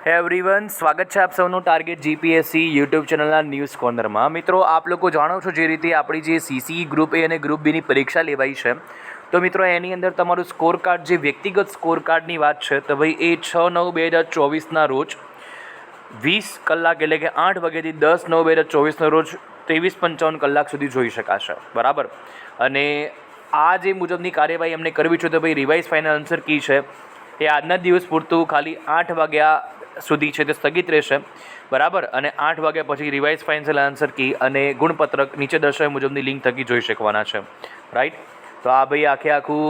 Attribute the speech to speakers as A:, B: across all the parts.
A: હે એવરીવન, સ્વાગત છે આપ સૌનું ટાર્ગેટ જીપીએસસી યુટ્યુબ ચેનલના ન્યૂઝ કોર્નરમાં. મિત્રો, આપ લોકો જાણો છો જે રીતે આપણી જે સીસી ગ્રુપ એ અને ગ્રુપ બીની પરીક્ષા લેવાઈ છે, તો મિત્રો એની અંદર તમારું સ્કોર કાર્ડ, જે વ્યક્તિગત સ્કોર કાર્ડની વાત છે, તો ભાઈ એ 6/9/2024ના રોજ 20 કલાક એટલે કે 8 વાગ્યાથી 10/9/2024ના રોજ 23:55 કલાક સુધી જોઈ શકાશે. બરાબર. અને આ જે મુજબની કાર્યવાહી અમને કરવી છે, તો ભાઈ રિવાઇઝ ફાઇનલ આન્સર કી છે એ આજના દિવસ પૂરતું ખાલી 8 વાગ્યા સુધી છે તે સ્થગિત રહેશે. બરાબર. અને 8 વાગ્યા પછી રિવાઇઝ ફાઇનલ આન્સર કી અને ગુણપત્રક નીચે દર્શાવ્યા મુજબની લિંક થકી જોઈ શકવાના છે. રાઈટ. તો આ ભાઈ આખું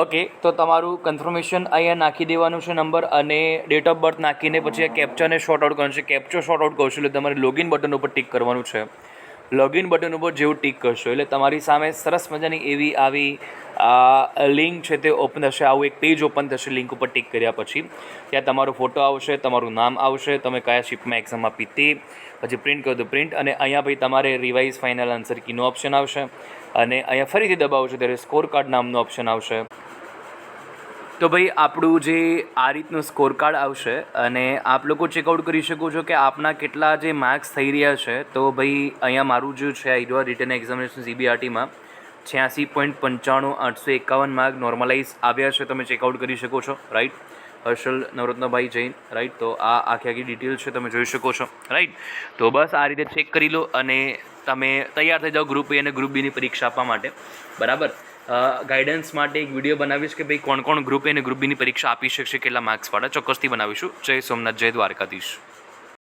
A: ઓકે. તો તમારું કન્ફર્મેશન અહીંયા નાખી દેવાનું છે, નંબર અને ડેટ ઓફ બર્થ નાખીને પછી આ કેપ્ચાને શોર્ટ આઉટ કરવાનું છે. કેપ્ચો શોર્ટ આઉટ કરશો એટલે તમારે લોગિન બટન ઉપર ટિક કરવાનું છે. લોગિન બટન ઉપર જેવું ટિક કરશો એટલે તમારી સામે સરસ મજાની એવી આવી લિંક છે તે ઓપન થશે. આવું એક પેજ ઓપન થશે. લિંક ઉપર ટિક કર્યા પછી ત્યાં તમારો ફોટો આવશે, તમારું નામ આવશે, તમે કયા શિપમાં એક્ઝામ આપી તે, પછી પ્રિન્ટ કરો તો પ્રિન્ટ, અને અહીંયા ભાઈ તમારે રિવાઇઝ ફાઇનલ આન્સર કીનો ઓપ્શન આવશે અને અહીંયા ફરીથી દબાવશો ત્યારે સ્કોર કાર્ડ નામનો ઓપ્શન આવશે. તો ભાઈ આપણું જે આ રીતનું સ્કોર કાર્ડ આવશે અને આપ લોકો ચેકઆઉટ કરી શકો છો કે આપના કેટલા જે માર્ક્સ થઈ રહ્યા છે. તો ભાઈ અહીંયા મારું જે છે આઈડોઆ રિટર્ન એક્ઝામિનેશન CBRTમાં 86.95,851 માર્ક નોર્મલાઇઝ આવ્યા છે. તમે ચેકઆઉટ કરી શકો છો. રાઈટ. હર્ષલ નવરત્નભાઈ જૈન. રાઈટ. તો આ આખી ડિટેલ છે, તમે જોઈ શકો છો. રાઈટ. તો બસ આ રીતે ચેક કરી લો અને તમે તૈયાર થઈ જાઓ ગ્રુપ એ અને ગ્રુપ બીની પરીક્ષા આપવા માટે. બરાબર. ગાઈડન્સ માટે એક વિડીયો બનાવીશ કે ભાઈ કોણ કોણ ગ્રુપ એ અને ગ્રુપ બીની પરીક્ષા આપી શકશે, કેટલા માર્ક્સવાળા, ચોક્કસથી બનાવીશું. જય સોમનાથ, જય દ્વારકાધીશ.